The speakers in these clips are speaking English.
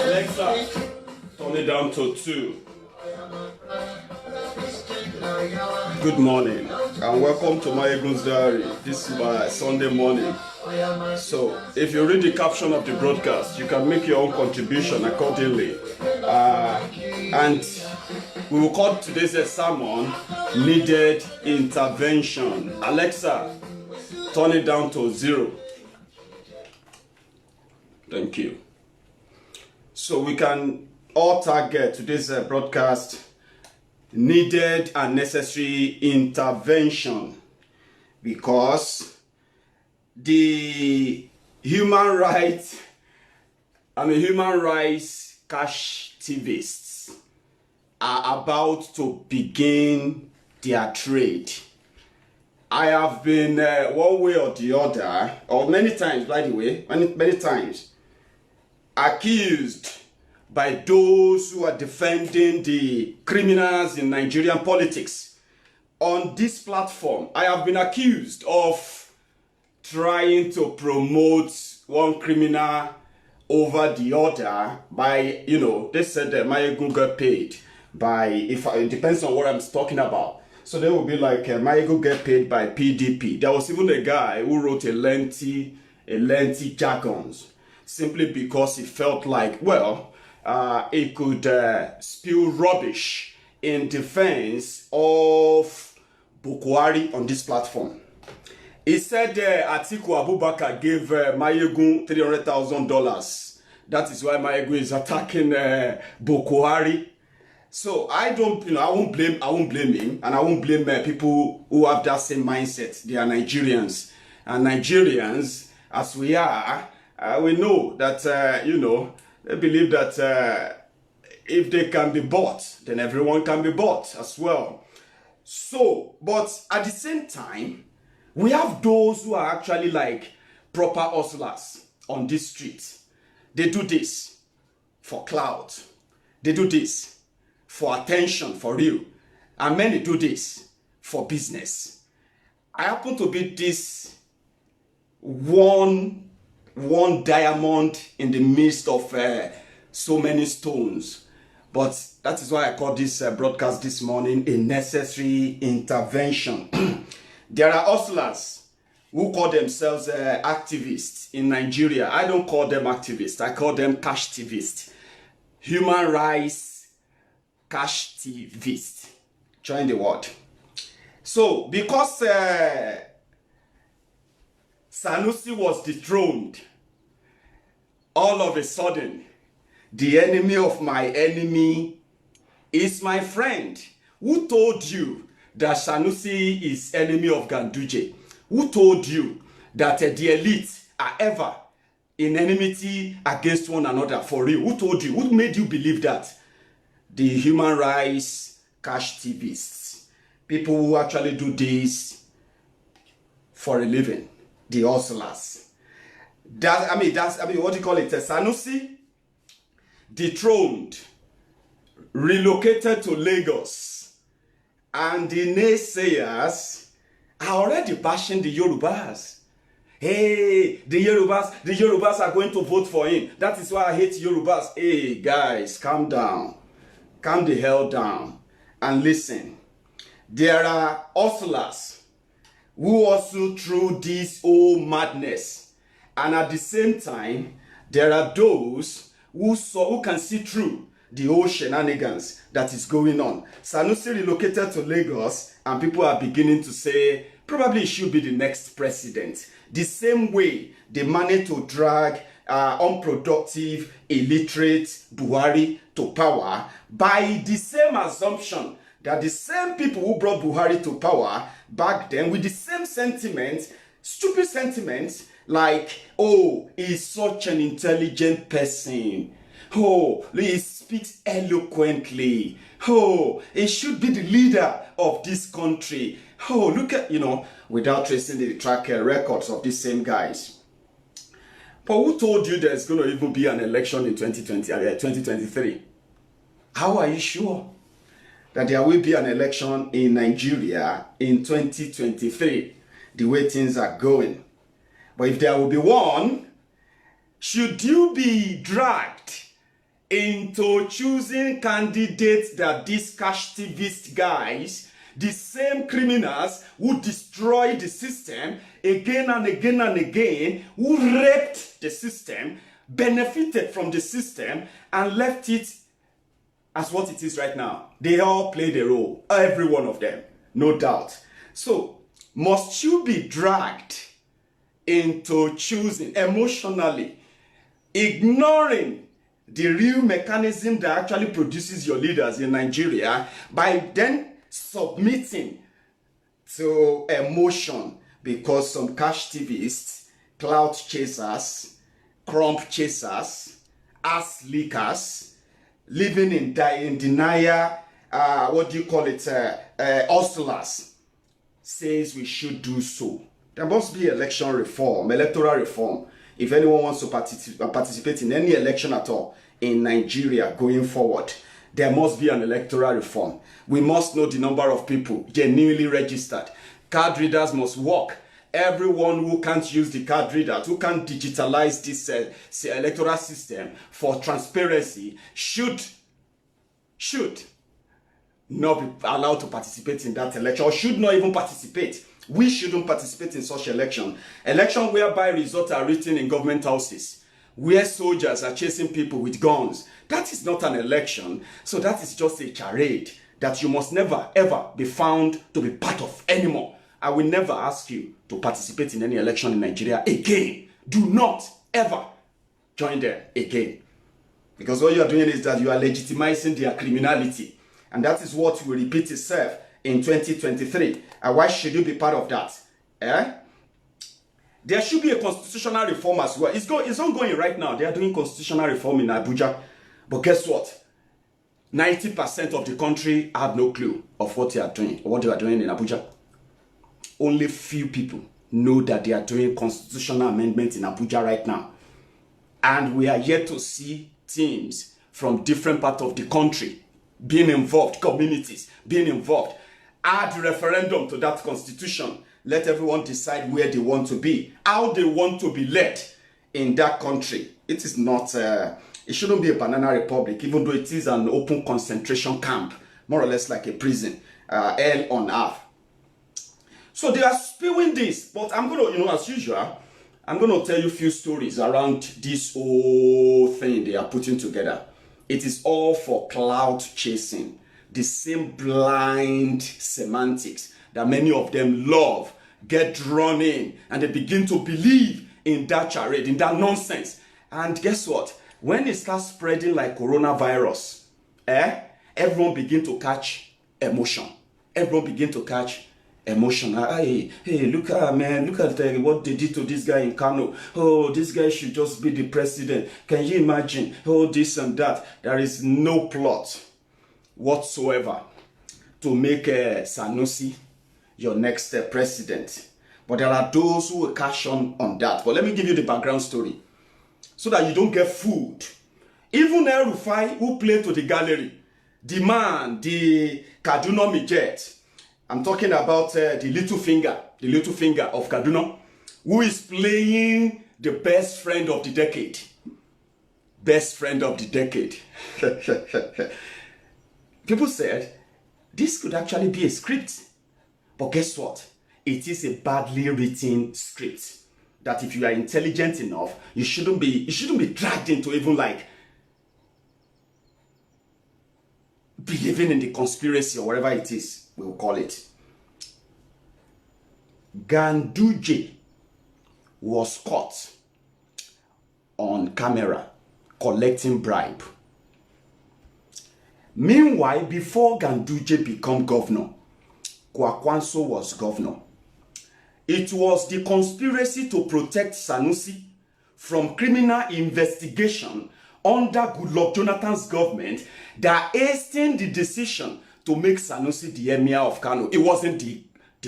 Alexa, turn it down to 2. Good morning and welcome to Mayegun's Diary. This is my Sunday morning. So, if you read the caption of the broadcast, you can make your own contribution accordingly. And we will call today's sermon Needed Intervention. Alexa, turn it down to 0. Thank you. So we can all target today's broadcast needed and necessary intervention, because the human rights cash activists are about to begin their trade. I have been one way or the other, or many times, by the way, many times, accused by those who are defending the criminals in Nigerian politics. On this platform, I have been accused of trying to promote one criminal over the other by, they said that Mayegun got paid by, it depends on what I'm talking about. So they will be like, Mayegun get paid by PDP. There was even a guy who wrote a lengthy jargons, simply because he felt like, he could spew rubbish in defense of Bukwari on this platform. He said Atiku Abubakar gave Mayegun $300,000. That is why Mayegun is attacking Bukwari. So I won't blame him, and I won't blame people who have that same mindset. They are Nigerians, and Nigerians, as we are, we know that they believe that if they can be bought, then everyone can be bought as well. So, but at the same time, we have those who are actually like proper hustlers on this street. They do this for clout. They do this for attention, for real. And many do this for business. I happen to be this one diamond in the midst of so many stones. But that is why I call this broadcast this morning a necessary intervention. There are hustlers who call themselves activists in Nigeria. I don't call them activists. I call them cash activists. Human rights cash activists. Join the word. So, because Sanusi was dethroned, all of a sudden, the enemy of my enemy is my friend. Who told you that Sanusi is enemy of Ganduje? Who told you that the elite are ever in enmity against one another? For real, who told you? Who made you believe that? The human rights cash activists, people who actually do this for a living, the hustlers. what do you call it? Sanusi dethroned, relocated to Lagos, and the naysayers are already bashing the Yorubas. Hey, the Yorubas are going to vote for him. That is why I hate Yorubas. Hey, guys, calm down. Calm the hell down. And listen, there are hustlers who also through this whole madness. And at the same time, there are those who can see through the whole shenanigans that is going on. Sanusi relocated to Lagos, and people are beginning to say, probably he should be the next president. The same way they managed to drag unproductive, illiterate Buhari to power by the same assumption that the same people who brought Buhari to power back then with the same sentiments, stupid sentiments, like, oh, he's such an intelligent person. Oh, he speaks eloquently. Oh, he should be the leader of this country. Oh, look at, without tracing the track records of these same guys. But who told you there's going to even be an election in 2023? How are you sure that there will be an election in Nigeria in 2023, the way things are going? But if there will be one, should you be dragged into choosing candidates that these cash activist guys, the same criminals who destroyed the system again and again and again, who raped the system, benefited from the system, and left it as what it is right now? They all played a role, every one of them, no doubt. So, must you be dragged into choosing emotionally, ignoring the real mechanism that actually produces your leaders in Nigeria, by then submitting to emotion because some cash TVists, clout chasers, crump chasers, ass leakers, living in denial, hustlers, says we should do so. There must be election reform, electoral reform, if anyone wants to participate in any election at all in Nigeria going forward. There must be an electoral reform. We must know the number of people genuinely registered. Card readers must work. Everyone who can't use the card readers, who can't digitalize this electoral system for transparency, should not be allowed to participate in that election, or should not even participate. We shouldn't participate in such election. Election whereby results are written in government houses, where soldiers are chasing people with guns. That is not an election. So that is just a charade that you must never, ever be found to be part of anymore. I will never ask you to participate in any election in Nigeria again. Do not ever join them again. Because what you are doing is that you are legitimizing their criminality. And that is what will repeat itself in 2023. And why should you be part of that? There should be a constitutional reform as well. It's ongoing right now. They are doing constitutional reform in Abuja. But guess what? 90% of the country have no clue of what they are doing, or what they are doing in Abuja. Only few people know that they are doing constitutional amendments in Abuja right now. And we are yet to see teams from different parts of the country being involved, communities being involved. Add referendum to that constitution. Let everyone decide where they want to be, how they want to be led in that country. It is not, it shouldn't be a banana republic, even though it is an open concentration camp, more or less like a prison, hell on earth. So they are spewing this, but I'm going to, as usual, I'm going to tell you a few stories around this whole thing they are putting together. It is all for cloud chasing. The same blind semantics that many of them love, get drawn in, and they begin to believe in that charade, in that nonsense. And guess what? When it starts spreading like coronavirus, everyone begin to catch emotion. Everyone begin to catch emotion. Hey, look at what they did to this guy in Kano. Oh, this guy should just be the president. Can you imagine? Oh, this and that. There is no plot whatsoever to make Sanusi your next president. But there are those who will cash on that. But let me give you the background story so that you don't get fooled. Even El Rufai, who played to the gallery, the man, the Kaduna Mijet, I'm talking about the little finger of Kaduna, who is playing the best friend of the decade. Best friend of the decade. People said, this could actually be a script. But guess what? It is a badly written script that if you are intelligent enough, you shouldn't be dragged into even like believing in the conspiracy or whatever it is, we'll call it. Ganduje was caught on camera collecting bribe. Meanwhile, before Ganduje became governor, Kwakwanso was governor. It was the conspiracy to protect Sanusi from criminal investigation under Goodluck Jonathan's government that hastened the decision to make Sanusi the Emir of Kano. It wasn't the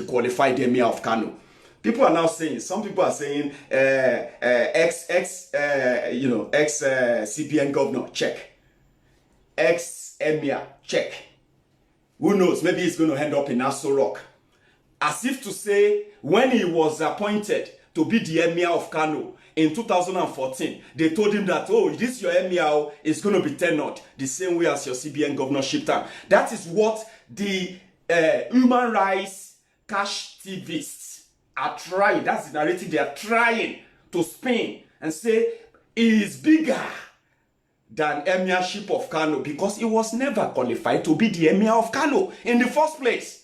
qualified Emir of Kano. People are now saying, some people are saying, ex-CBN governor, check. Ex-Emir, check. Who knows, maybe he's going to end up in Aso Rock. As if to say, when he was appointed to be the Emir of Kano in 2014, they told him that, oh, this your Emir is going to be tenured the same way as your CBN governorship term. That is what the human rights cash TVists are trying. That's the narrative they are trying to spin and say he is bigger than Emirship of Kano because he was never qualified to be the Emir of Kano in the first place.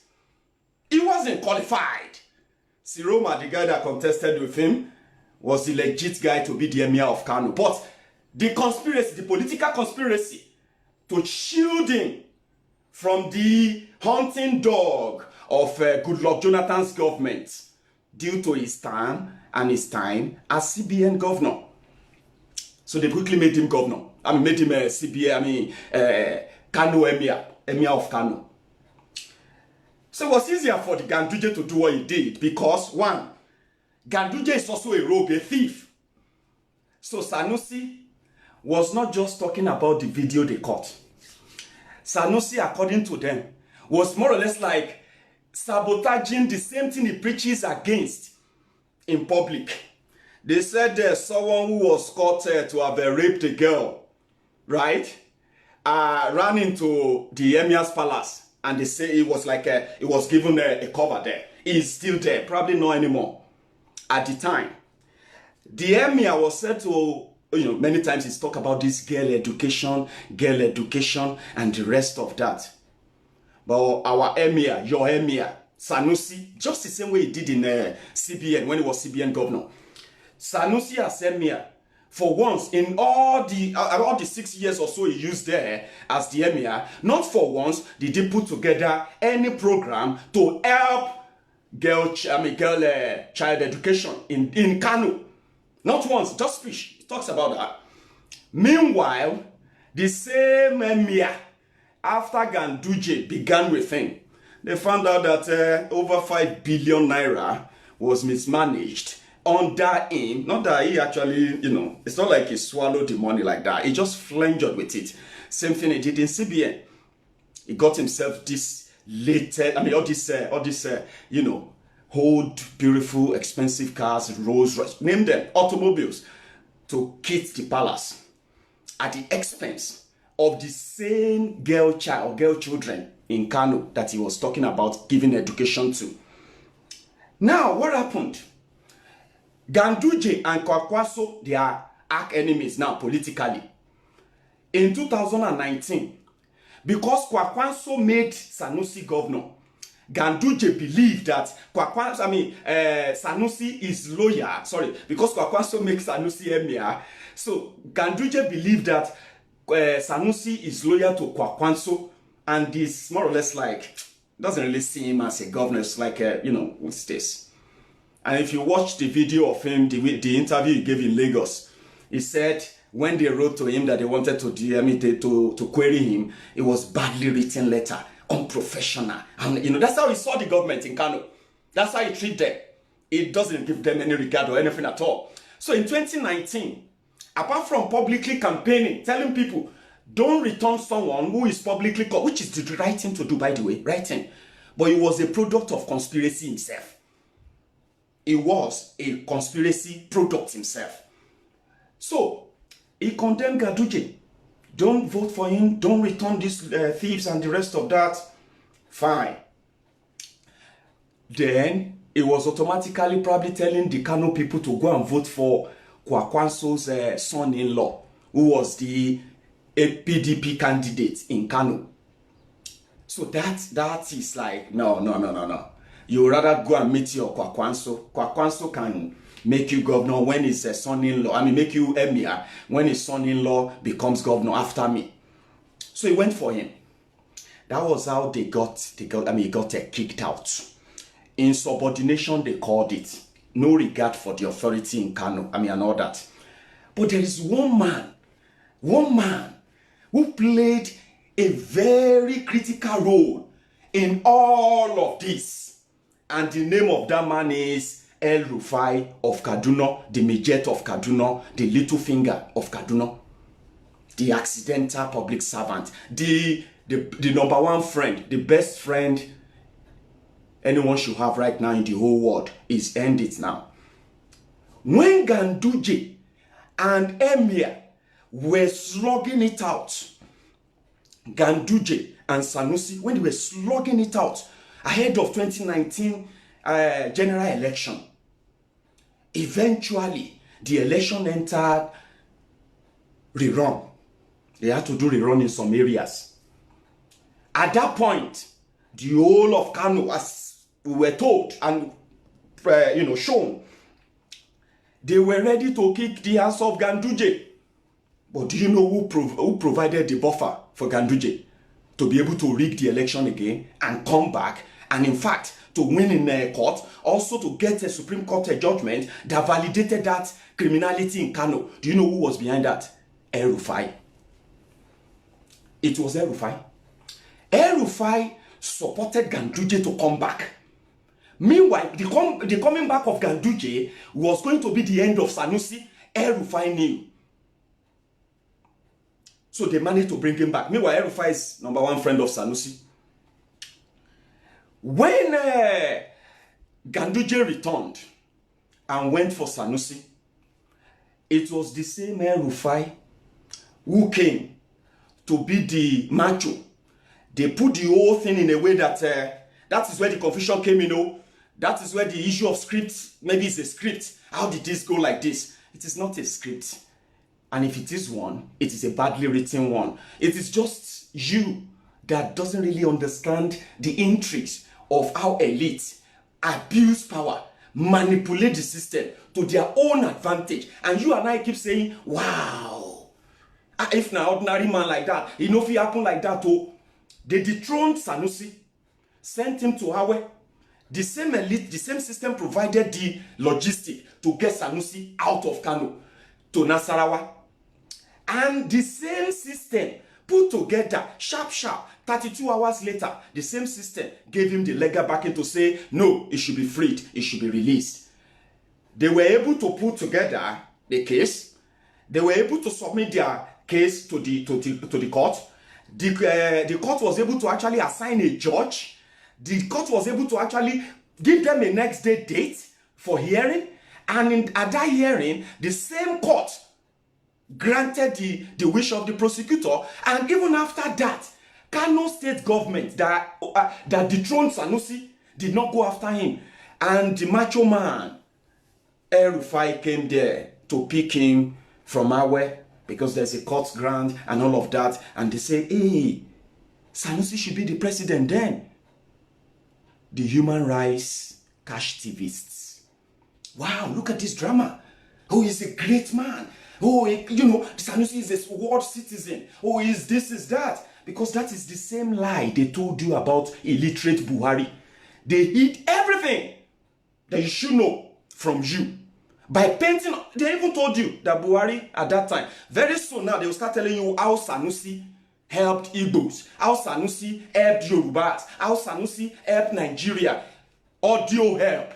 He wasn't qualified. Siroma, the guy that contested with him, was the legit guy to be the Emir of Kano. But the conspiracy, the political conspiracy to shield him from the hunting dog of Goodluck Jonathan's government due to his time as CBN governor. So they quickly made him governor. Made him CBN, Kano Emir of Kano. So it was easier for the Ganduje to do what he did because, one, Ganduje is also a rogue, a thief. So Sanusi was not just talking about the video they caught. Sanusi, according to them, was more or less like sabotaging the same thing he preaches against in public. They said someone who was caught to have raped a girl, right, ran into the Emir's palace. And they say it was like it was given a cover there. He's still there, probably not anymore. At the time, the Emir was said to, many times he's talked about this girl education, and the rest of that. But our Emir, your Emir, Sanusi, just the same way he did in CBN when he was CBN governor. Sanusi as Emir, for once in all the 6 years or so he used there as the Emir, not for once did he put together any program to help child education in Kano. Not once, just speech. He talks about that. Meanwhile, the same Emir, after Ganduje began with him, they found out that over 5 billion naira was mismanaged under him. Not that he actually, it's not like he swallowed the money like that. He just flangered with it. Same thing he did in CBN. He got himself this latest, all this, old, beautiful, expensive cars, Rolls Royce, name them, automobiles, to kit the palace at the expense of the same girl children in Kano that he was talking about giving education to. Now, what happened? Ganduje and Kwakwanso, they are arch enemies now politically. In 2019, because Kwakwanso made Sanusi governor, Ganduje believed that Sanusi is loyal. Because Kwakwanso makes Sanusi Emir. So Ganduje believed that Sanusi is loyal to Kwakwanso and is more or less like, doesn't really see him as a governor. It's like, what's this? And if you watch the video of him, the interview he gave in Lagos, he said when they wrote to him that they wanted to to query him, it was badly written letter, unprofessional. And that's how he saw the government in Kano. That's how he treated them. It doesn't give them any regard or anything at all. So in 2019, apart from publicly campaigning, telling people, don't return someone who is publicly caught, which is the right thing to do, by the way, right thing. But it was a product of conspiracy himself. It was a conspiracy product himself. So, he condemned Ganduje. Don't vote for him, don't return these thieves and the rest of that. Fine. Then, it was automatically probably telling the Kano people to go and vote for Kwakwanso's son-in-law, who was the PDP candidate in Kano. So that is like, no. You rather go and meet your Kwakwanso. Kwakwanso can make you governor when his son-in-law, make you emir when his son-in-law becomes governor after me. So he went for him. That was how he got kicked out. Insubordination, they called it. No regard for the authority in Kano, and all that. But there is one man who played a very critical role in all of this. And the name of that man is El-Rufai of Kaduna, the Majet of Kaduna, the little finger of Kaduna, the accidental public servant, the number one friend, the best friend anyone should have right now in the whole world. Is end it now. When Ganduje and Emir were slugging it out, Ganduje and Sanusi, when they were slugging it out ahead of 2019 general election, eventually the election entered rerun. They had to do rerun in some areas. At that point, the whole of Kano, as we were told and shown, they were ready to kick the ass of Ganduje. But do you know who provided the buffer for Ganduje to be able to rig the election again and come back, and in fact to win in court, also to get a Supreme Court judgment that validated that criminality in Kano? Do you know who was behind that? El-Rufai. It was El-Rufai. El-Rufai supported Ganduje to come back. Meanwhile, the coming back of Ganduje was going to be the end of Sanusi. El-Rufai knew. So they managed to bring him back. Meanwhile, El-Rufai is number one friend of Sanusi. When Ganduje returned and went for Sanusi, it was the same El-Rufai who came to be the macho. They put the whole thing in a way that that is where the confusion came, That is where the issue of script, maybe it's a script. How did this go like this? It is not a script. And if it is one, it is a badly written one. It is just you that doesn't really understand the intrigues of how elites abuse power, manipulate the system to their own advantage. And you and I keep saying, wow. If an ordinary man like that, if it happened like that, they dethroned Sanusi, sent him to Awe. The same elite, the same system provided the logistic to get Sanusi out of Kano to Nasarawa. And the same system put together, sharp, 32 hours later, the same system gave him the legal backing to say, no, it should be freed, it should be released. They were able to put together the case. They were able to submit their case to the court. The court was able to actually assign a judge. The court was able to actually give them a next day date for hearing. And at that hearing, the same court granted the wish of the prosecutor. And even after that, Kano state government that dethroned Sanusi did not go after him. And the macho man, El-Rufai, came there to pick him from Awe, because there's a court grant and all of that. And they say, hey, Sanusi should be the president then. The human rights cash activists. Wow, look at this drama. Oh, he's a great man. Oh, Sanusi is a world citizen. Oh, is this, is that. Because that is the same lie they told you about illiterate Buhari. They hid everything that you should know from you. By painting, they even told you that Buhari at that time, very soon now they will start telling you how Sanusi helped Igbos, how Sanusi helped Yorubas, how Sanusi helped Nigeria. Audio help.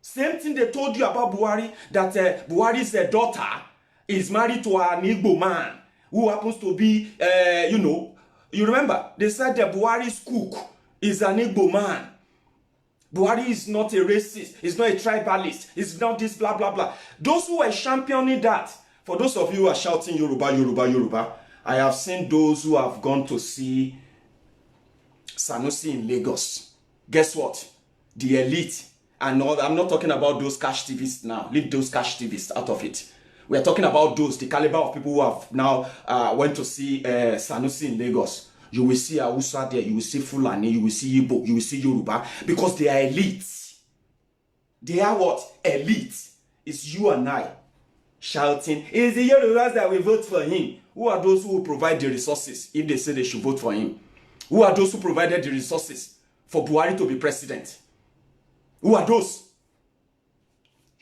Same thing they told you about Buhari, that Buhari's daughter is married to an Igbo man who happens to be, you remember, they said that Buhari's cook is an Igbo man. Buhari is not a racist, he's not a tribalist, he's not this blah, blah, blah. Those who were championing that, for those of you who are shouting Yoruba, Yoruba, Yoruba, I have seen those who have gone to see Sanusi in Lagos. Guess what? The elite, and all, I'm not talking about those cash TVs now. Leave those cash TVs out of it. We are talking about those, the caliber of people who have now went to see Sanusi in Lagos. You will see Hausa there, you will see Fulani, you will see Igbo, you will see Yoruba, because they are elites. They are what? Elite. It's you and I shouting, it's the Yorubas that will vote for him. Who are those who will provide the resources if they say they should vote for him? Who are those who provided the resources for Buhari to be president? Who are those?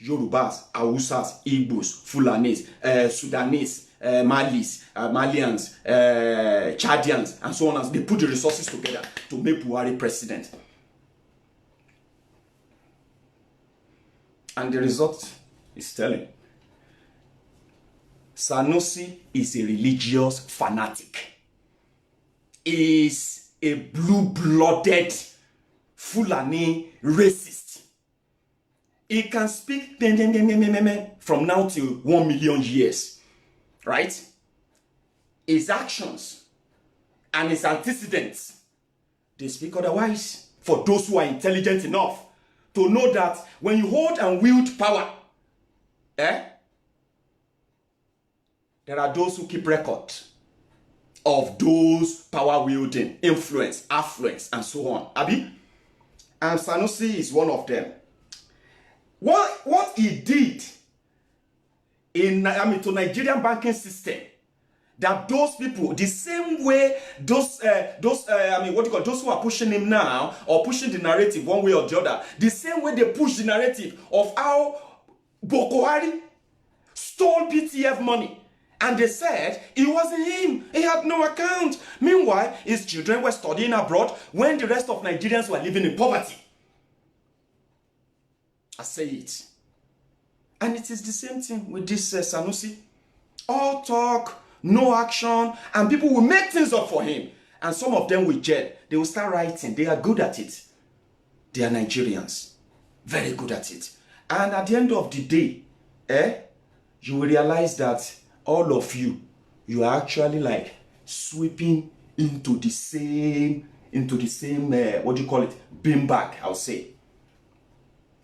Yorubas, Hausas, Igbos, Fulanis, Sudanese, Malis, Malians, Chadians, and so on. They put the resources together to make Buhari president. And the result is telling. Sanusi is a religious fanatic. He is a blue-blooded Fulani racist. He can speak from now till 1 million years. Right? His actions and his antecedents, they speak otherwise. For those who are intelligent enough to know that when you hold and wield power, there are those who keep record of those power wielding, influence, affluence, and so on. Abi? And Sanusi is one of them. What he did to Nigerian banking system, that those people, the same way those who are pushing him now, or pushing the narrative one way or the other, the same way they push the narrative of how Boko Haram stole PTF money. And they said it wasn't him. He had no account. Meanwhile, his children were studying abroad when the rest of Nigerians were living in poverty. I say it. And it is the same thing with this Sanusi. All talk, no action, and people will make things up for him. And some of them will jail. They will start writing. They are good at it. They are Nigerians. Very good at it. And at the end of the day, you will realize that all of you are actually like sweeping into the same, beanbag, I'll say.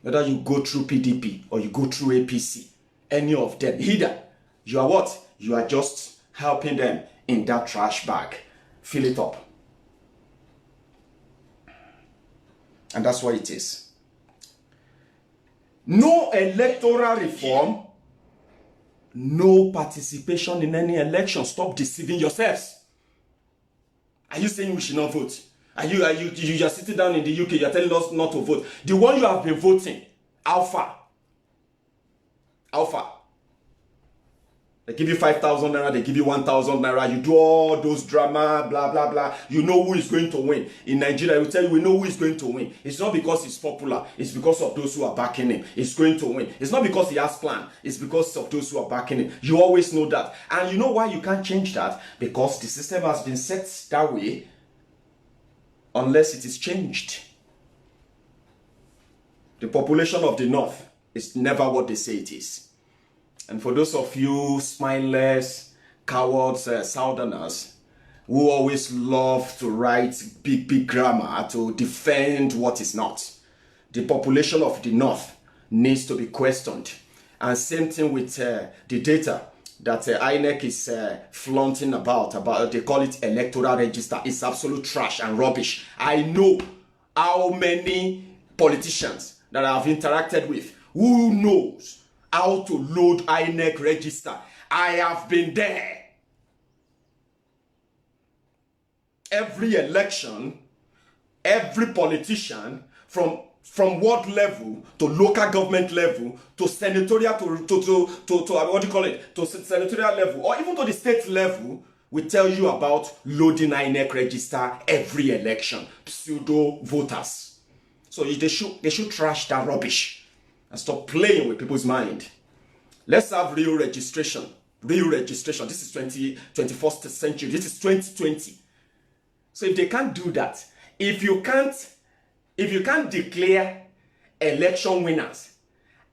Whether you go through PDP or you go through APC, any of them, either you are what? You are just helping them in that trash bag. Fill it up. And that's what it is. No electoral reform, no participation in any election. Stop deceiving yourselves. Are you saying we should not vote? You just sitting down in the UK, you're telling us not to vote. The one you have been voting, how far? They give you 5,000 naira, they give you 1,000 naira, you do all those drama, blah, blah, blah. You know who is going to win. In Nigeria, we tell you, we know who is going to win. It's not because he's popular, it's because of those who are backing him. He's going to win. It's not because he has plan, it's because of those who are backing him. You always know that. And you know why you can't change that? Because the system has been set that way unless it is changed. The population of the North is never what they say it is. And for those of you smileless, cowards, Southerners, who always love to write big grammar to defend what is not, the population of the North needs to be questioned. And same thing with the data that INEC is flaunting about, they call it electoral register. It's absolute trash and rubbish. I know how many politicians that I have interacted with who knows how to load INEC register. I have been there. Every election, every politician from ward level to local government level to senatorial to senatorial level, or even to the state level, we tell you about loading INEC register every election. Pseudo voters. So they should trash that rubbish. and stop playing with people's mind. Let's have real registration. Real registration. This is 21st century. This is 2020. So if they can't do that, if you can't declare election winners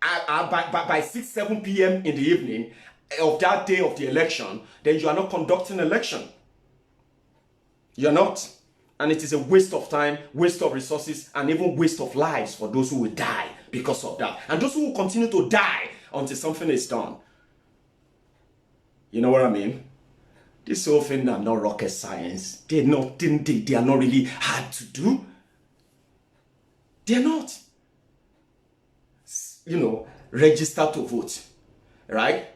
by 6, 7 p.m. in the evening of that day of the election, then you are not conducting election. You're not. And it is a waste of time, waste of resources, and even waste of lives for those who will die because of that. And those who will continue to die until something is done. You know what I mean? This whole thing are not rocket science. They are not really hard to do. They're not. You know, register to vote, right?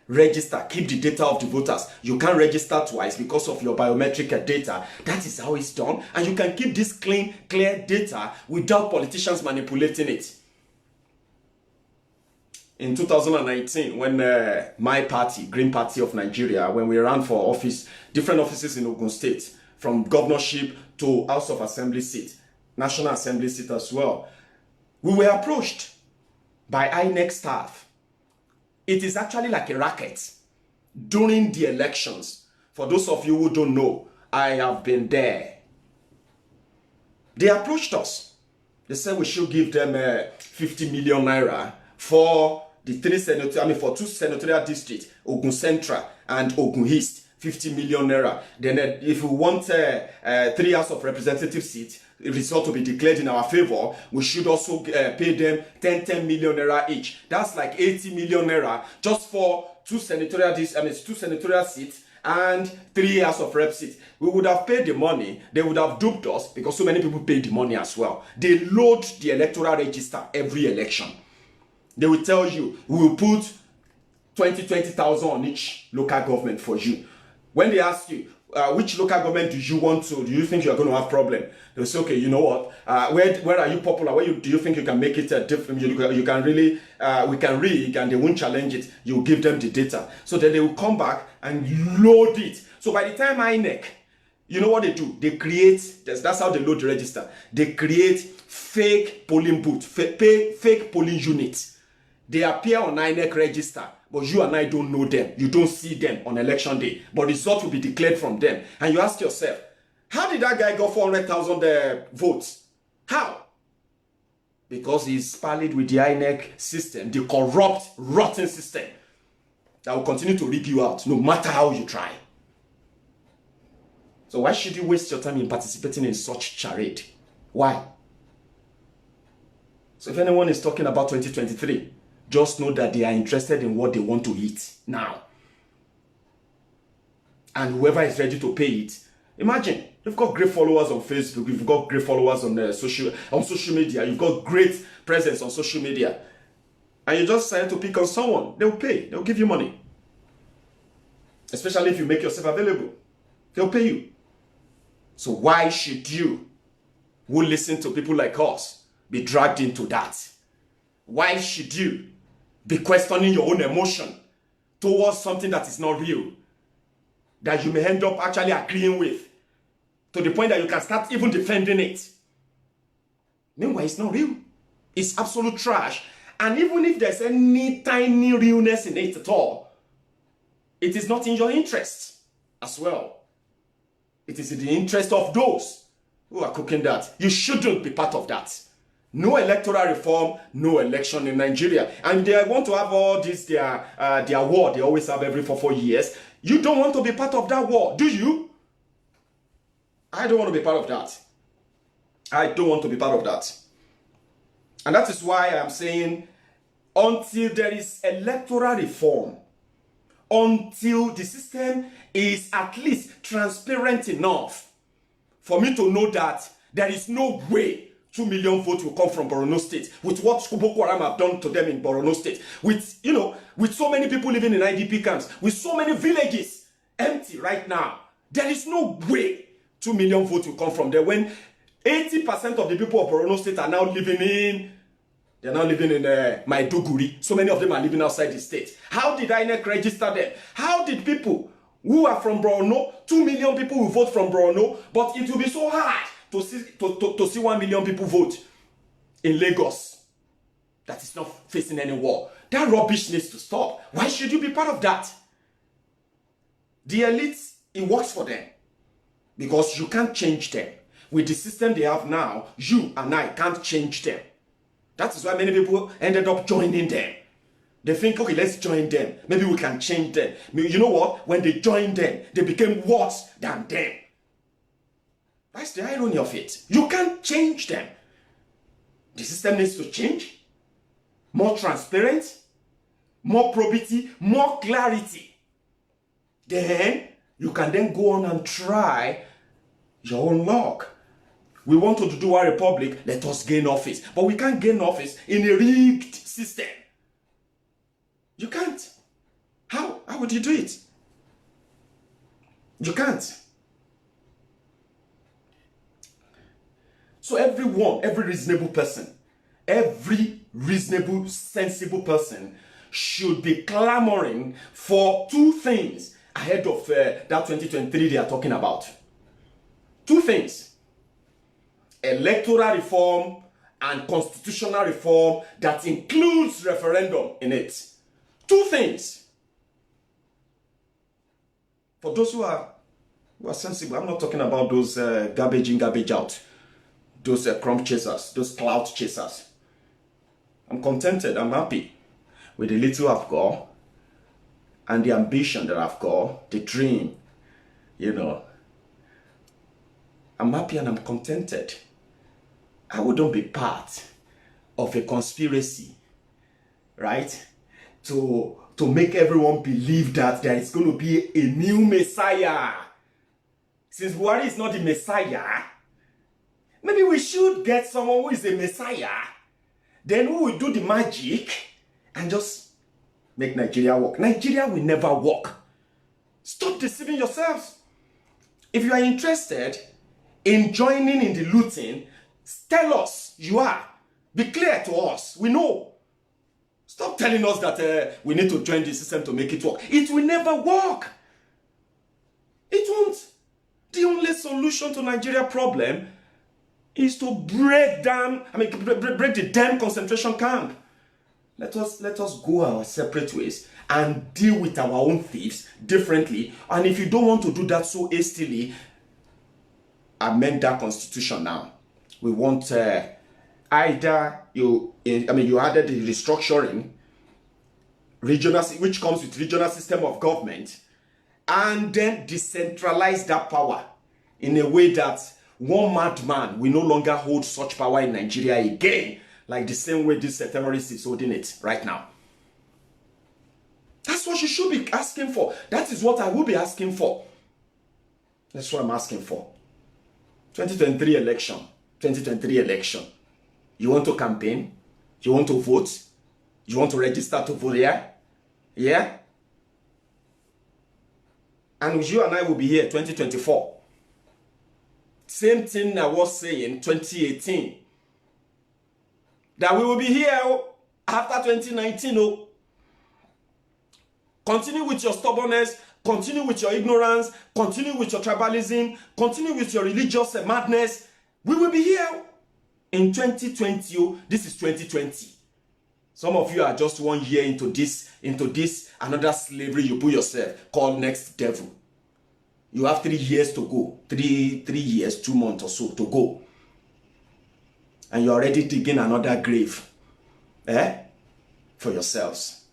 Register, keep the data of the voters. You can't register twice because of your biometric data. That is how it's done. And you can keep this clean, clear data without politicians manipulating it. In 2019, when my party, Green Party of Nigeria, when we ran for office, different offices in Ogun State, from governorship to House of Assembly seat, National Assembly seat as well, we were approached by INEC staff. It is actually like a racket during the elections. For those of you who don't know, I have been there. They approached us. They said we should give them 50 million naira for the for 2 senatorial districts, Ogun Central and Ogun East, 50 million naira. Then if we want 3 House of Representative seats, the result to be declared in our favor, we should also pay them 10 million naira each. That's like 80 million naira just for 2 senatorial 2 senatorial seats and 3 House of Rep seats. We would have paid the money. They would have duped us because so many people paid the money as well. They load the electoral register every election. They will tell you, we will put 20,000 on each local government for you. When they ask you, which local government do you think you are going to have problem? They'll say, okay, you know what, where are you popular? Where do you think you can make it different? You can really, we can rig and they won't challenge it. You give them the data. So then they will come back and load it. So by the time INEC, you know what they do? They create, that's how they load the register. They create fake polling booth, fake polling units. They appear on INEC register, but you and I don't know them. You don't see them on election day. But results will be declared from them. And you ask yourself, how did that guy got 400,000 votes? How? Because he's parlayed with the INEC system, the corrupt, rotten system that will continue to rig you out no matter how you try. So why should you waste your time in participating in such charade? Why? So if anyone is talking about 2023, just know that they are interested in what they want to eat now. And whoever is ready to pay it, imagine, you've got great followers on Facebook, you've got great followers on social media, you've got great presence on social media, and you just decide to pick on someone, they'll pay, they'll give you money. Especially if you make yourself available, they'll pay you. So why should you, who listen to people like us, be dragged into that? Why should you be questioning your own emotion towards something that is not real, that you may end up actually agreeing with, to the point that you can start even defending it? Meanwhile, it's not real. It's absolute trash. And even if there's any tiny realness in it at all, it is not in your interest as well. It is in the interest of those who are cooking that. You shouldn't be part of that. No electoral reform, no election in Nigeria. And they want to have all this, their war they always have every 4 years. You don't want to be part of that war, do you? I don't want to be part of that. I don't want to be part of that. And that is why I'm saying, until there is electoral reform, until the system is at least transparent enough for me to know that there is no way 2 million votes will come from Borno State, with what Boko Haram have done to them in Borno State, with, you know, with so many people living in IDP camps, with so many villages empty right now. There is no way 2 million votes will come from there when 80% of the people of Borno State are now living in, Maiduguri. So many of them are living outside the state. How did INEC register them? How did people who are from Borno, 2 million people will vote from Borno, but it will be so hard to see 1 million people vote in Lagos? that is not facing any war. That rubbish needs to stop. Why should you be part of that? The elites, it works for them because you can't change them. With the system they have now, you and I can't change them. That is why many people ended up joining them. They think, okay, let's join them. Maybe we can change them. You know what? When they joined them, they became worse than them. That's the irony of it. You can't change them. The system needs to change. More transparent, more probity, more clarity. Then you can then go on and try your own luck. We want to do our republic, let us gain office. But we can't gain office in a rigged system. You can't. How? How would you do it? You can't. So everyone, every reasonable person, every reasonable, sensible person should be clamoring for two things ahead of that 2023 they are talking about. Two things. Electoral reform and constitutional reform that includes referendum in it. Two things. For those who are sensible, I'm not talking about those garbage in, garbage out. Those crumb chasers, those clout chasers. I'm contented, I'm happy with the little I've got and the ambition that I've got, the dream, you know. I'm happy and I'm contented. I wouldn't be part of a conspiracy, right? To make everyone believe that there is going to be a new Messiah. Since Buhari is not the Messiah, maybe we should get someone who is a Messiah. Then who will do the magic and just make Nigeria work. Nigeria will never work. Stop deceiving yourselves. If you are interested in joining in the looting, tell us you are. Be clear to us. We know. Stop telling us that we need to join the system to make it work. It will never work. It won't. The only solution to Nigeria problem is to break the damn concentration camp. Let us go our separate ways and deal with our own thieves differently. And if you don't want to do that so hastily, amend that constitution now. We want either you added the restructuring, regional, which comes with regional system of government, and then decentralize that power in a way that one madman will no longer hold such power in Nigeria again, like the same way this terrorist is holding it right now. That's what you should be asking for. That is what I will be asking for. That's what I'm asking for. 2023 election. 2023 election. You want to campaign? You want to vote? You want to register to vote here? Yeah? And you and I will be here 2024. Same thing I was saying 2018. That we will be here after 2019. Continue with your stubbornness, continue with your ignorance, continue with your tribalism, continue with your religious madness. We will be here in 2020. This is 2020. Some of you are just 1 year into this another slavery you put yourself called next devil. You have 3 years to go. 3 years, 2 months or so to go. And you're already digging another grave. For yourselves.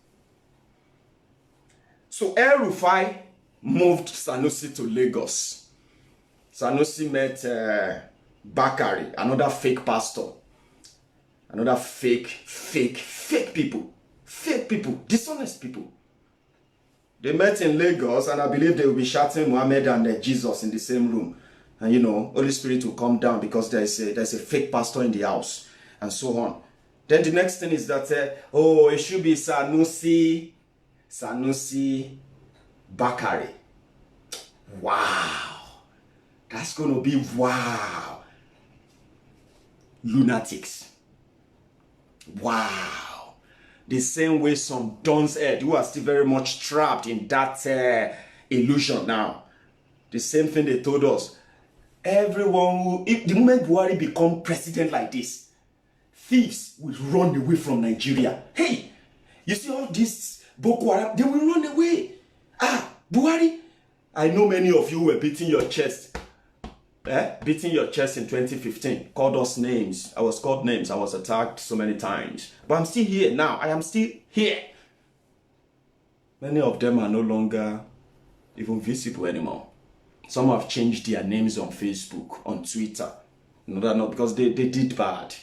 So El-Rufai moved Sanusi to Lagos. Sanusi met Bakari, another fake pastor. Another fake people. Fake people, dishonest people. They met in Lagos, and I believe they will be shouting Muhammad and Jesus in the same room. And Holy Spirit will come down because there's a fake pastor in the house, and so on. Then the next thing is that, it should be Sanusi Bakari. Wow. That's going to be wow. Lunatics. Wow. The same way some Don's head who are still very much trapped in that illusion now. The same thing they told us. Everyone who, if the moment Buhari become president like this, thieves will run away from Nigeria. Hey, you see all these Boko Haram, they will run away. Buhari, I know many of you were beating your chest. Beating your chest in 2015. Called us names. I was called names. I was attacked so many times. But I'm still here now. I am still here. Many of them are no longer even visible anymore. Some have changed their names on Facebook, on Twitter. No, because they did bad.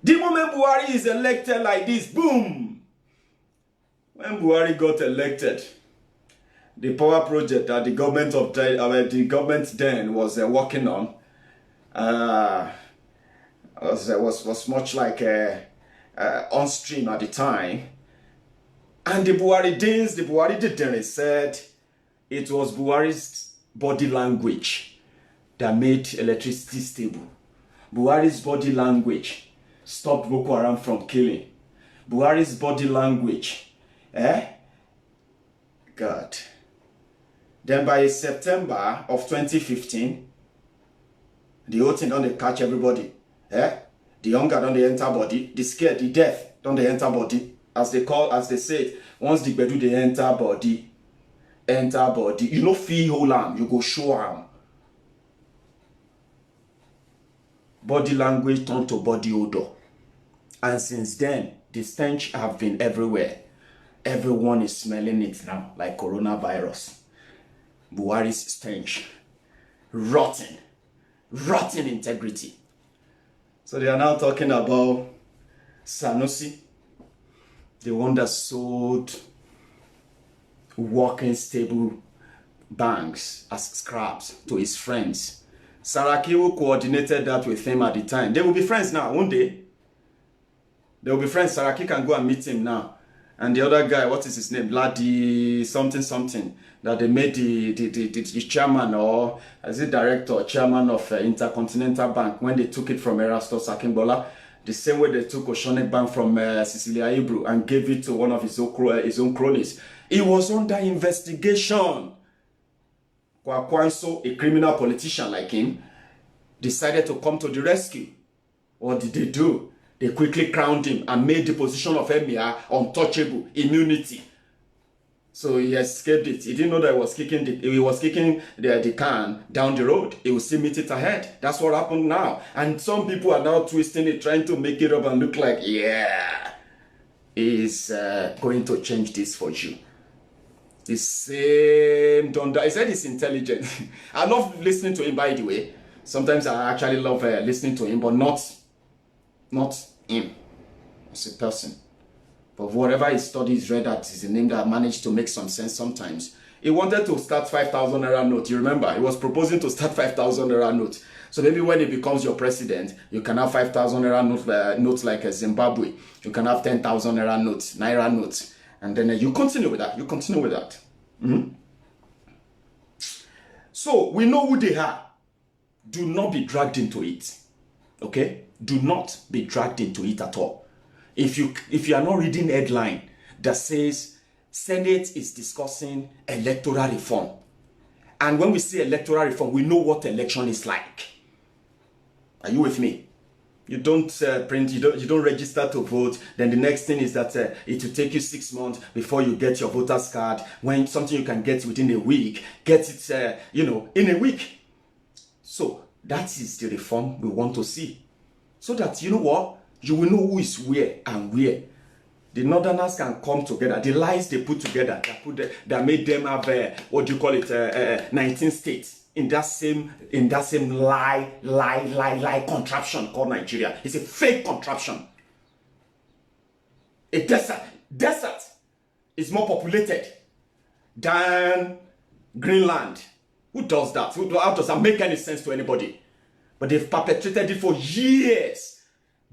The moment Buhari is elected like this, boom! When Buhari got elected, the power project that the government then was working on was much like on stream at the time. And the Buhari Didere said it was Buhari's body language that made electricity stable. Buhari's body language stopped Boko Haram from killing. Buhari's body language, God. Then by September of 2015, the whole thing don't catch everybody. The hunger don't enter body, the scare, the death don't enter body. As they say it, once the bedu they enter body. You know feel whole arm, you go show arm. Body language turned to body odor. And since then, the stench have been everywhere. Everyone is smelling it now, like coronavirus. Buhari's stench. Rotten integrity. So they are now talking about Sanusi, the one that sold working stable banks as scraps to his friends. Saraki, who coordinated that with him at the time. They will be friends now, won't they? They will be friends. Saraki can go and meet him now. And the other guy, what is his name? Ladi something. That they made the chairman or as a director or chairman of Intercontinental Bank when they took it from Erastus Akingbola. The same way they took Oceanic Bank from Cecilia Ibru and gave it to one of his own cronies. It was under investigation. Kwakwanso, a criminal politician like him, decided to come to the rescue. What did they do? They quickly crowned him and made the position of Emir untouchable, immunity. So he escaped it. He didn't know that he was kicking the can down the road. He will still meet it ahead. That's what happened now. And some people are now twisting it, trying to make it up and look like, yeah, he's going to change this for you. The same Donda. He said he's intelligent. I love listening to him, by the way. Sometimes I actually love listening to him, but not him as a person. But whatever he studies, read, that is a name that managed to make some sense sometimes. He wanted to start 5,000 naira note. You remember? He was proposing to start 5,000 naira note. So maybe when he becomes your president, you can have 5,000 naira notes like Zimbabwe. You can have 10,000 naira notes. And then you continue with that. So we know who they are. Do not be dragged into it. Okay? Do not be dragged into it at all. If you are not reading headline that says Senate is discussing electoral reform. And when we say electoral reform, we know what election is like. Are you with me? You don't you don't register to vote. Then the next thing is that it will take you 6 months before you get your voter's card. When something you can get within a week, get it in a week. So that is the reform we want to see. So that you know what? You will know who is where and where. The Northerners can come together. The lies they put together that made them have 19 states in that same lie contraption called Nigeria. It's a fake contraption. A desert is more populated than Greenland. Who does that? How does that make any sense to anybody? But they've perpetrated it for years.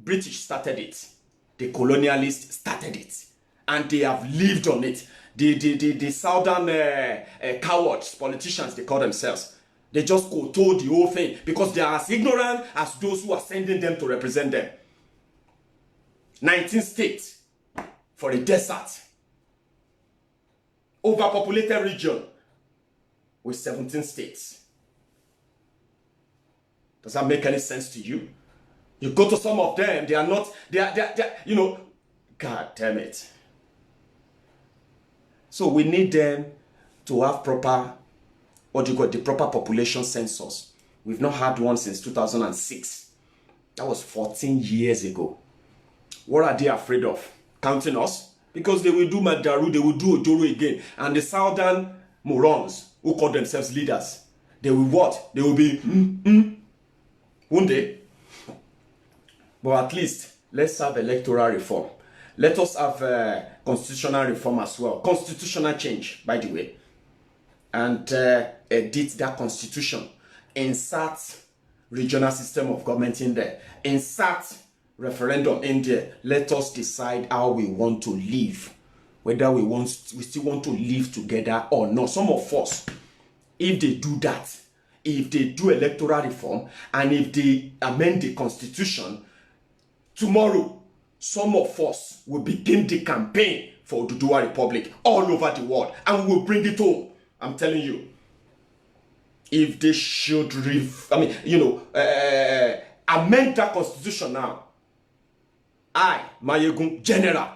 British started it. The colonialists started it. And they have lived on it. The southern cowards, politicians, they call themselves. They just told the whole thing because they are as ignorant as those who are sending them to represent them. 19 states for a desert. Overpopulated region with 17 states. Does that make any sense to you? You go to some of them, they are not, you know, God damn it. So we need them to have proper, the proper population census. We've not had one since 2006. That was 14 years ago. What are they afraid of? Counting us? Because they will do Madaru, they will do Ojoro again. And the southern morons who call themselves leaders, they will what? They will be, won't they? But at least, let's have electoral reform. Let us have constitutional reform as well. Constitutional change, by the way. And edit that constitution. Insert regional system of government in there. Insert referendum in there. Let us decide how we want to live. Whether we still want to live together or not. Some of us, if they do that, if they do electoral reform, and if they amend the constitution, tomorrow, some of us will begin the campaign for Oduduwa Republic all over the world, and we will bring it home. I'm telling you. If they should, amend that constitution now, I, Mayegun General,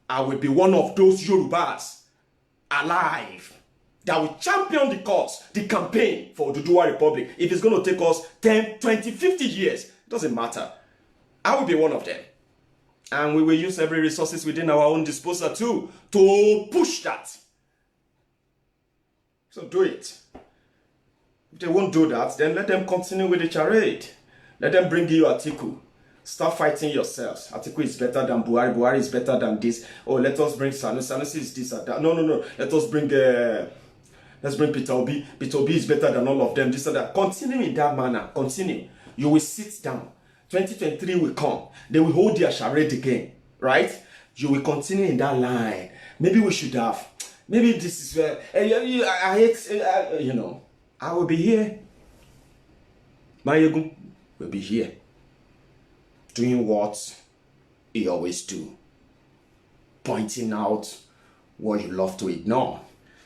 I will be one of those Yorubas alive that will champion the cause, the campaign for Oduduwa Republic. If it's going to take us 10, 20, 50 years, it doesn't matter. I will be one of them. And we will use every resources within our own disposal too to push that. So do it. If they won't do that, then let them continue with the charade. Let them bring you Atiku. Start fighting yourselves. Atiku is better than Buhari. Buhari is better than this. Oh, let us bring Sanusi. Sanusi is this or that. No. Let us bring let's bring Peter Obi. Peter Obi is better than all of them. This or that. Continue in that manner. Continue. You will sit down. 2023 will come. They will hold their charade again. Right? You will continue in that line. Maybe we should have. Maybe this is where I hate, I will be here. Mayegun will be here. Doing what he always do. Pointing out what you love to ignore.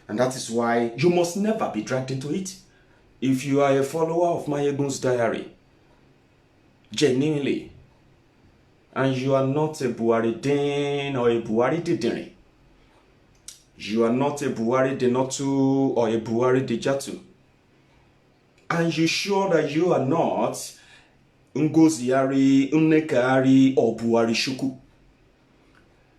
And that is why you must never be dragged into it. If you are a follower of Mayegun's diary, genuinely, and you are not a Buhari-din or a Buhari-didinrin, you are not a Buhari-denotu or a Buhari-dijatu, and you sure that you are not Ngoziari, Nnekari, or Buhari Shuku.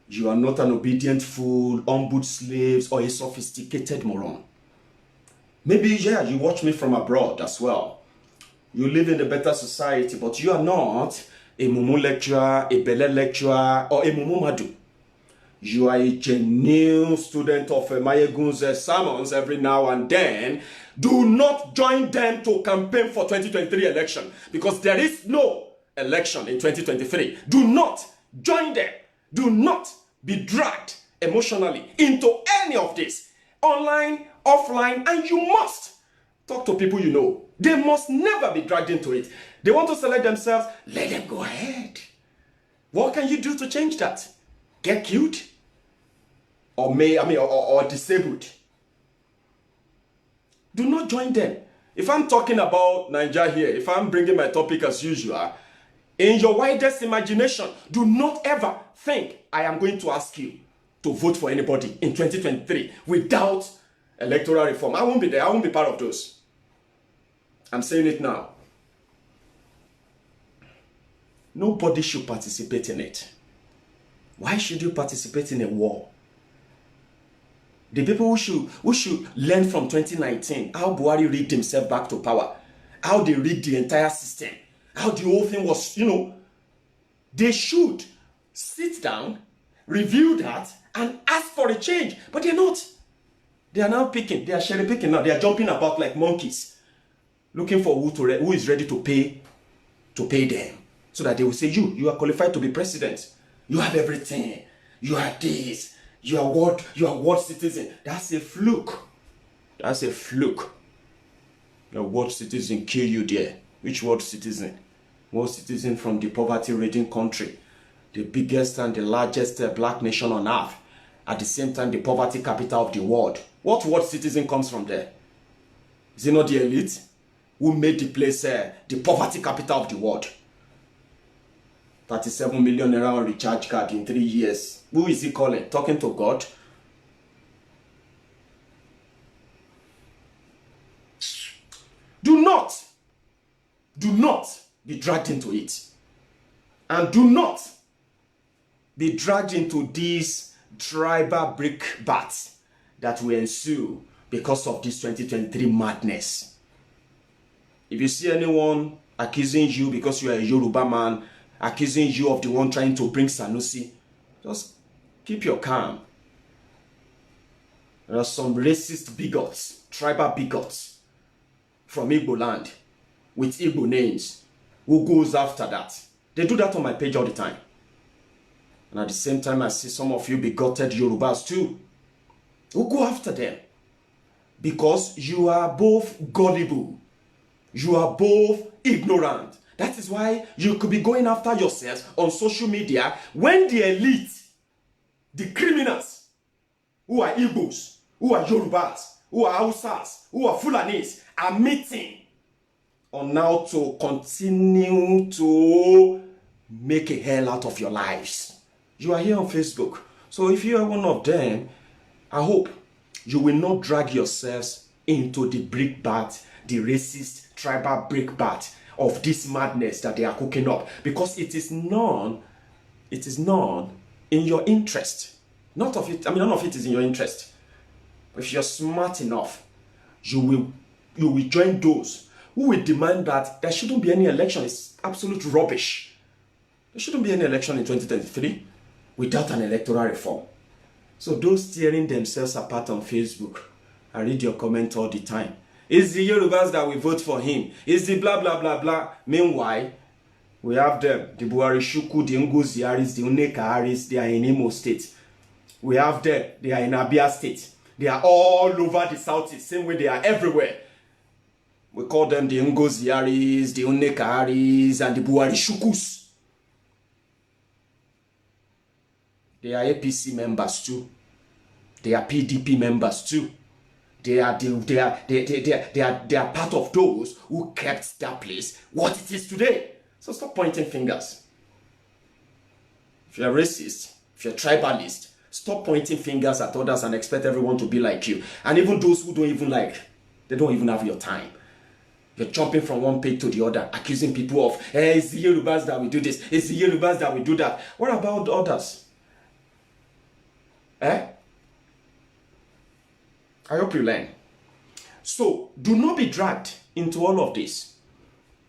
You are not an obedient fool, humbled slaves, or a sophisticated moron. Maybe, you watch me from abroad as well. You live in a better society, but you are not a Mumu lecturer, a Bele lecturer, or a Mumu Madu. You are a genuine student of Mayegun's sermons every now and then. Do not join them to campaign for 2023 election, because there is no election in 2023. Do not join them. Do not be dragged emotionally into any of this. Online, offline, and you must talk to people you know. They must never be dragged into it. They want to select themselves. Let them go ahead. What can you do to change that? Get killed? Or disabled? Do not join them. If I'm talking about Nigeria here, if I'm bringing my topic as usual, in your widest imagination, do not ever think I am going to ask you to vote for anybody in 2023 without electoral reform. I won't be there. I won't be part of those. I'm saying it now. Nobody should participate in it. Why should you participate in a war? The people who should learn from 2019, how Buhari rigged himself back to power, how they rigged the entire system, how the whole thing was, they should sit down, review that, and ask for a change. But they're not. They are now picking. They are cherry picking now. They are jumping about like monkeys, looking for who is ready to pay them, so that they will say, you are qualified to be president. You have everything. You are this. You are world citizen. That's a fluke. That's a fluke. Your world citizen kill you there. Which world citizen? World citizen from the poverty-ridden country, the biggest and the largest black nation on earth. At the same time, the poverty capital of the world. What world citizen comes from there? Is it not the elite who made the place the poverty capital of the world? 37 million naira on recharge card in 3 years. Who is he calling? Talking to God? Do not be dragged into it. And do not be dragged into these tribal brickbats that will ensue because of this 2023 madness. If you see anyone accusing you because you are a Yoruba man, accusing you of the one trying to bring Sanusi, just keep your calm. There are some racist bigots, tribal bigots from Igbo land with Igbo names who goes after that. They do that on my page all the time. And at the same time, I see some of you bigoted Yorubas too who go after them because you are both gullible. You are both ignorant. That is why you could be going after yourselves on social media when the elite, the criminals, who are Igbos, who are Yorubas, who are Hausas, who are Fulanis, are meeting on how to continue to make a hell out of your lives. You are here on Facebook. So if you are one of them, I hope you will not drag yourselves into the brickbat, the racist tribal brickbat of this madness that they are cooking up, because it is none in your interest. None of it is in your interest. If you're smart enough, you will join those who will demand that there shouldn't be any election. It's absolute rubbish. There shouldn't be any election in 2023 without an electoral reform. So those tearing themselves apart on Facebook, I read your comment all the time. It's the Yorubas that will vote for him. It's the blah, blah, blah, blah. Meanwhile, we have them. The Buhari Shuku, the Ngozi Harris, the Nneka Harris, they are in Imo State. We have them. They are in Abia State. They are all over the Southeast, same way they are everywhere. We call them the Ngozi Harris, the Nneka Harris, and the Buhari Shukus. They are APC members too. They are PDP members too. They are part of those who kept that place what it is today. So stop pointing fingers. If you're racist, if you're tribalist, stop pointing fingers at others and expect everyone to be like you. And even those who don't even they don't even have your time. You're jumping from one page to the other, accusing people of, hey, it's the Yorubas that we do this, it's the Yorubas that we do that. What about others? I hope you learn. So, do not be dragged into all of this.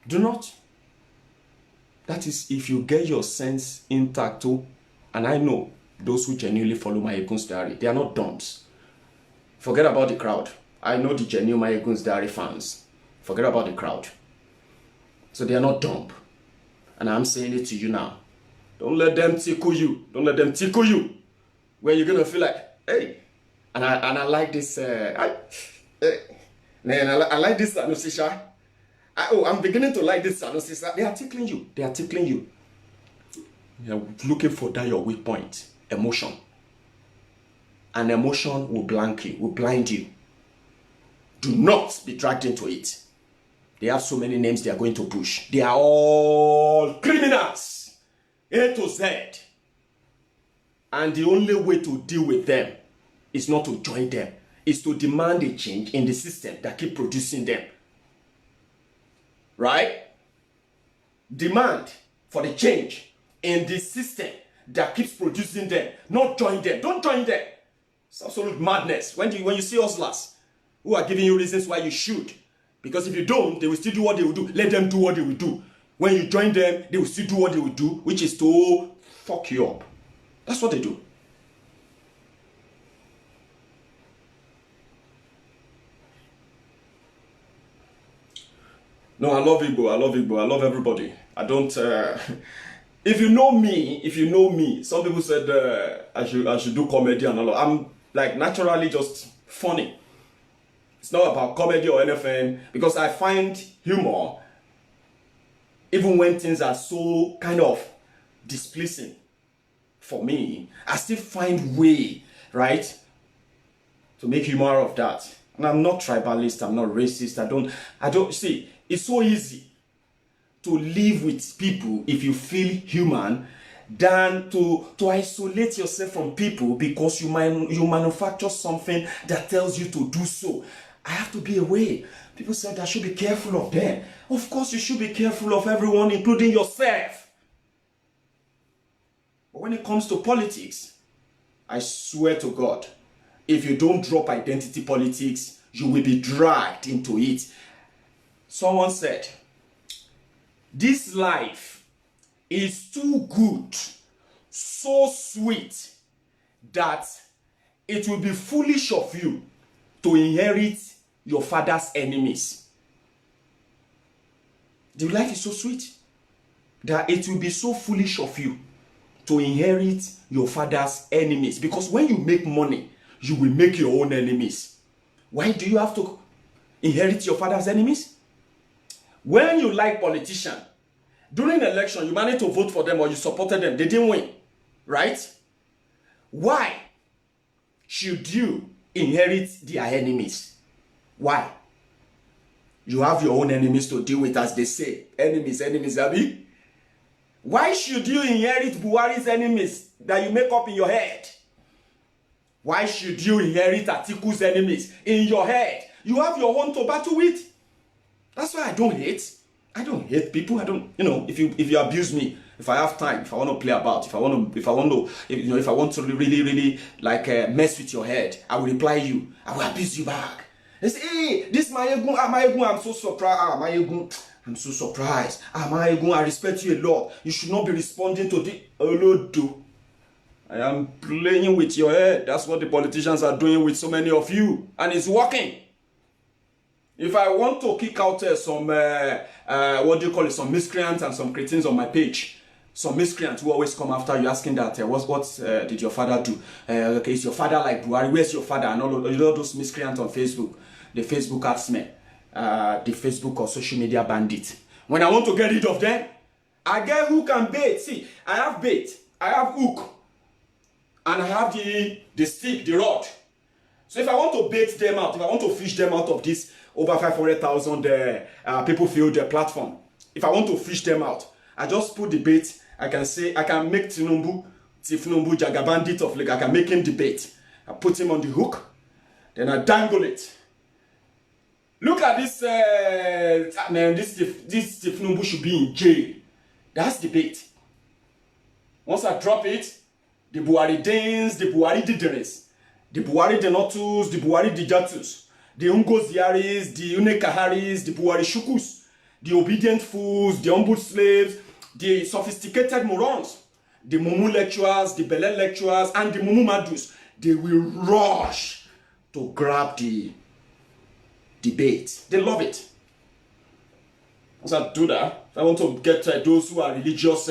Do not. That is if you get your sense intact too. And I know those who genuinely follow my Egun's Diary, they are not dumps. Forget about the crowd. I know the genuine my Egun's Diary fans. Forget about the crowd. So they are not dumb. And I'm saying it to you now. Don't let them tickle you. Don't let them tickle you. Where you're gonna feel like, hey, and I like this. I like this Sanusi. I'm beginning to like this Sanusi. They are tickling you. They are tickling you. You're looking for that your weak point, emotion. And emotion will blank you, will blind you. Do not be dragged into it. They have so many names they are going to push. They are all criminals, A to Z. And the only way to deal with them is not to join them, is to demand a change in the system that keep producing them. Right? Demand for the change in the system that keeps producing them, not join them. Don't join them. It's absolute madness. When you see hustlers who are giving you reasons why you should, because if you don't, they will still do what they will do. Let them do what they will do. When you join them, they will still do what they will do, which is to fuck you up. That's what they do. No, I love Igbo. I love Igbo. I love everybody. I don't. If you know me, some people said I should do comedy and all. I'm like naturally just funny. It's not about comedy or anything, because I find humor even when things are so kind of displeasing. For me, I still find way, right, to make humor of that. And I'm not tribalist, I'm not racist, I don't see, it's so easy to live with people if you feel human than to isolate yourself from people because you manufacture something that tells you to do so. I have to be away. People said I should be careful of them. Of course you should be careful of everyone, including yourself. But when it comes to politics, I swear to God, if you don't drop identity politics, you will be dragged into it. Someone said, this life is too good, so sweet, that it will be foolish of you to inherit your father's enemies. The life is so sweet that it will be so foolish of you to inherit your father's enemies. Because when you make money, you will make your own enemies. Why do you have to inherit your father's enemies? When you like politicians, during the election, you managed to vote for them or you supported them. They didn't win, right? Why should you inherit their enemies? Why? You have your own enemies to deal with, as they say. Enemies, Abi. Why should you inherit Buhari's enemies that you make up in your head? Why should you inherit Atiku's enemies in your head? You have your own to battle with. That's why I don't hate. I don't hate people. I don't, if you abuse me, if I have time, if I want to play about, if I want to really mess with your head, I will reply you. I will abuse you back. They say, hey, this Mayegun, I'm so surprised. Mayegun, I'm so surprised. Mayegun, I respect you a lot. You should not be responding to the Olodo. I am playing with your head. That's what the politicians are doing with so many of you. And it's working. If I want to kick out some some miscreants and some cretins on my page, some miscreants who always come after you asking that, what did your father do? Okay, is your father like Buhari? Where's your father? And all those miscreants on Facebook, the Facebook adsmen, the Facebook or social media bandits. When I want to get rid of them, I get hook and bait. See, I have bait, I have hook, and I have the stick, the rod. So if I want to bait them out, if I want to fish them out of this over 500,000 people filled the platform, if I want to fish them out, I just put the bait. I can make Tinubu Jagabandit of Lagos. I can make him the bait. I put him on the hook, then I dangle it. Look at this, man, this Tinubu should be in jail. That's the bait. Once I drop it, the Buhari Danes, the Buhari Dideres, the Buhari Denotus, the Buhari Dijatus, the Ungoziaris, the Unekaharis, the Buhari Shukus, the obedient fools, the humble slaves, the sophisticated morons, the Mumu lecturers, the Belen lecturers, and the Mumu Madus, they will rush to grab the debate. They love it. Once I do that, if I want to get those who are religious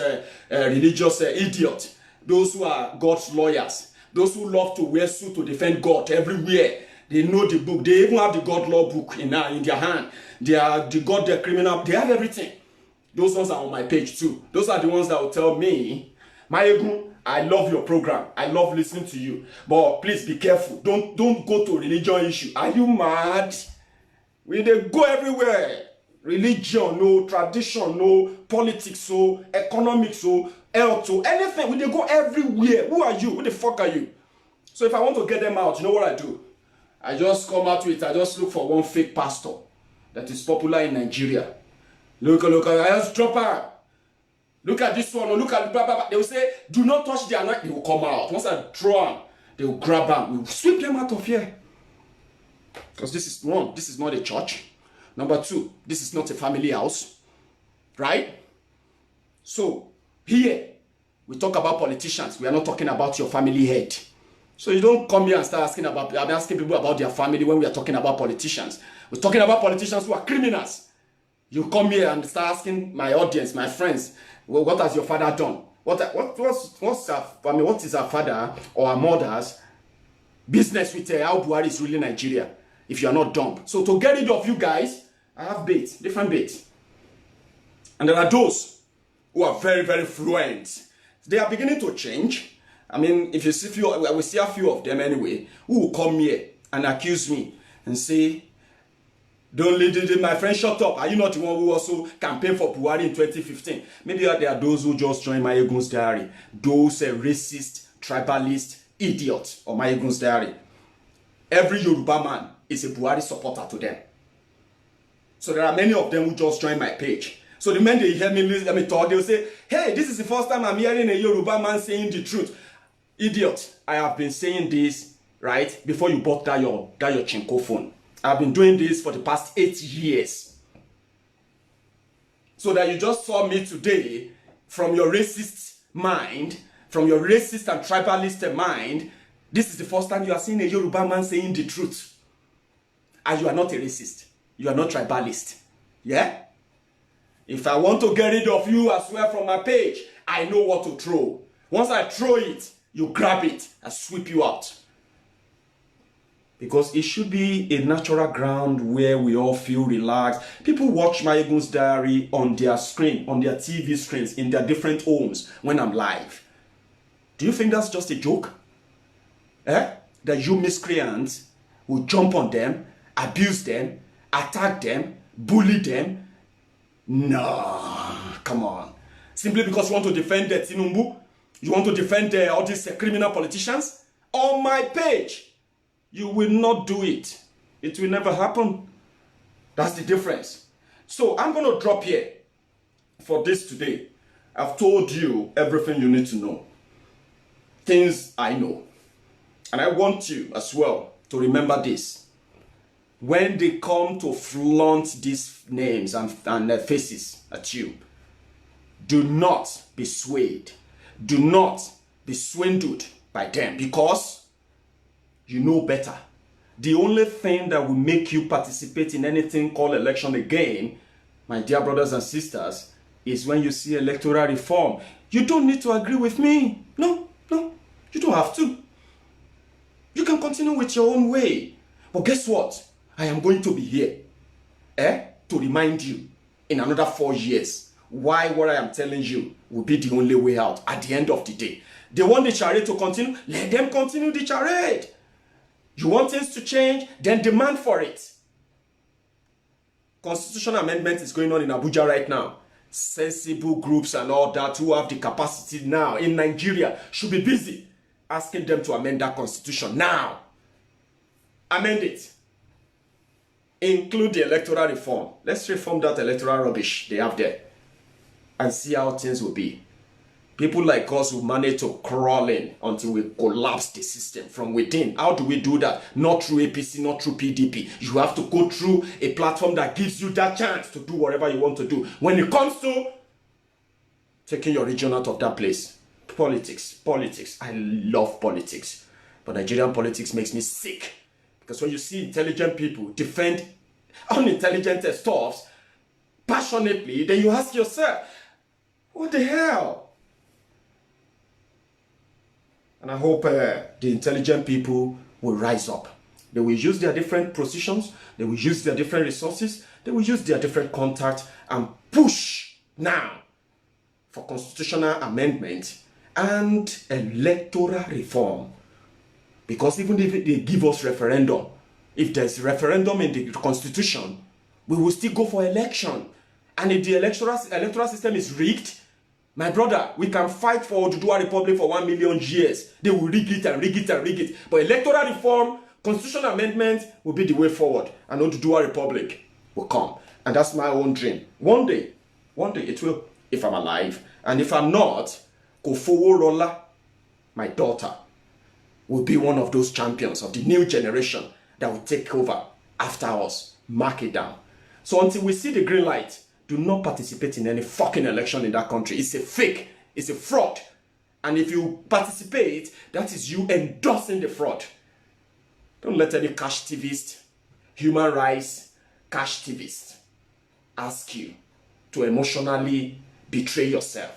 idiots, those who are God's lawyers, those who love to wear suit to defend God everywhere. They know the book. They even have the God law book in their hand. They are the God, the criminal. They have everything. Those ones are on my page too. Those are the ones that will tell me, Mayegun, I love your program. I love listening to you. But please be careful. Don't go to religion issue. Are you mad? They go everywhere. Religion, no tradition, no politics, no economics, no health, no anything. They go everywhere. Who are you? Who the fuck are you? So if I want to get them out, you know what I do? I just come out with, I just look for one fake pastor that is popular in Nigeria. Look, I just drop her. Look at this one, or look at blah, blah, blah. They will say, do not touch the anointing. They will come out. Once I draw them, they will grab them. We will sweep them out of here. Because this is one, this is not a church. Number two, this is not a family house. Right? So, here, we talk about politicians. We are not talking about your family head. So you don't come here and start asking people about their family when we are talking about politicians. We're talking about politicians who are criminals. You come here and start asking my audience, my friends, well, what has your father done? What is our father or our mother's business with how Buhari is ruling Nigeria? If you are not dumb. So to get rid of you guys, I have bait, different bait. And there are those who are very, very fluent. They are beginning to change. I mean, if you see I will see a few of them anyway, who will come here and accuse me and say, Don't lead my friend, shut up. Are you not the one who also campaigned for Buhari in 2015? Maybe there are those who just joined Mayegun's diary. Those racist, tribalist idiots on Mayegun's diary. Every Yoruba man is a Buhari supporter to them. So there are many of them who just joined my page. So the men they hear me talk, they'll say, hey, this is the first time I'm hearing a Yoruba man saying the truth. Idiot, I have been saying this, right, before you bought that your Chinko phone. I've been doing this for the past 8 years. So that you just saw me today from your racist mind, from your racist and tribalist mind, this is the first time you are seeing a Yoruba man saying the truth. And you are not a racist. You are not tribalist. Yeah? If I want to get rid of you as well from my page, I know what to throw. Once I throw it, you grab it and sweep you out. Because it should be a natural ground where we all feel relaxed. People watch Mayegun's diary on their screen, on their TV screens, in their different homes when I'm live. Do you think that's just a joke? That you miscreants will jump on them, abuse them, attack them, bully them? No, come on. Simply because you want to defend Tinubu? You want to defend all these criminal politicians? On my page, you will not do it. It will never happen. That's the difference. So I'm going to drop here for this today. I've told you everything you need to know. Things I know. And I want you as well to remember this. When they come to flaunt these names and faces at you, do not be swayed. Do not be swindled by them, because you know better. The only thing that will make you participate in anything called election again, my dear brothers and sisters, is when you see electoral reform. You don't need to agree with me. No, you don't have to. You can continue with your own way. But guess what? I am going to be here to remind you in another 4 years why what I am telling you will be the only way out at the end of the day. They want the charade to continue, let them continue the charade. You want things to change, then demand for it. Constitutional amendment is going on in Abuja right now. Sensible groups and all that who have the capacity now in Nigeria should be busy asking them to amend that constitution now. Amend it. Include the electoral reform. Let's reform that electoral rubbish they have there and see how things will be. People like us will manage to crawl in until we collapse the system from within. How do we do that? Not through APC, not through PDP. You have to go through a platform that gives you that chance to do whatever you want to do. When it comes to taking your region out of that place, politics. I love politics. But Nigerian politics makes me sick. Because when you see intelligent people defend unintelligent stuffs passionately, then you ask yourself, what the hell? And I hope the intelligent people will rise up. They will use their different positions. They will use their different resources. They will use their different contacts and push now for constitutional amendment and electoral reform. Because even if they give us referendum, if there's a referendum in the constitution, we will still go for election. And if the electoral system is rigged, my brother, we can fight for Oduduwa Republic for 1 million years. They will rig it and rig it and rig it. But electoral reform, constitutional amendment will be the way forward. And Oduduwa Republic will come. And that's my own dream. One day it will, if I'm alive. And if I'm not, Kofowo Rola, my daughter, will be one of those champions of the new generation that will take over after us. Mark it down. So until we see the green light, do not participate in any fucking election in that country. It's a fake. It's a fraud. And if you participate, that is you endorsing the fraud. Don't let any cash TVist, human rights cash TVist ask you to emotionally betray yourself.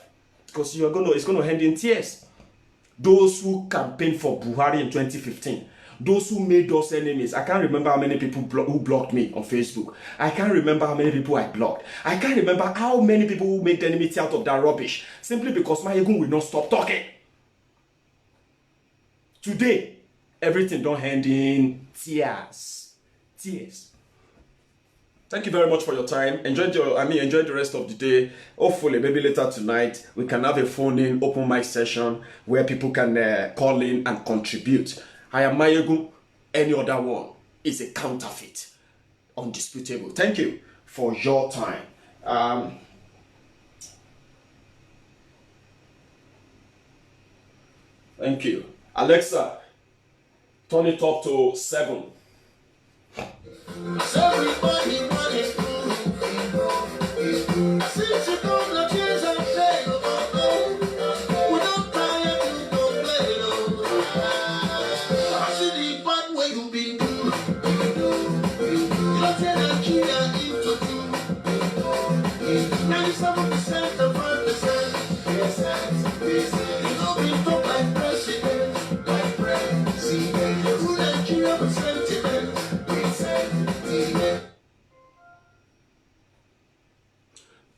Because it's going to end in tears. Those who campaigned for Buhari in 2015, those who made us enemies. I can't remember how many people who blocked me on Facebook. I can't remember how many people I blocked. I can't remember how many people who made enmity out of that rubbish. Simply because Mayegun will not stop talking. Today, everything don't end in tears. Tears. Thank you very much for your time. Enjoy the rest of the day. Hopefully, maybe later tonight, we can have a phone-in open mic session where people can call in and contribute. I am Mayegun. Any other one is a counterfeit. Undisputable. Thank you for your time. Thank you. Alexa, turn it up to 7. Everybody wanted since you don't know kids and play we don't tire to complain. I see the bad way you been do. You don't tell Nigeria into 97% of 1%. You know we talk like president. You rule Nigeria with sentiment.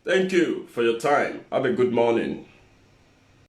Thank you for your time. Have a good morning.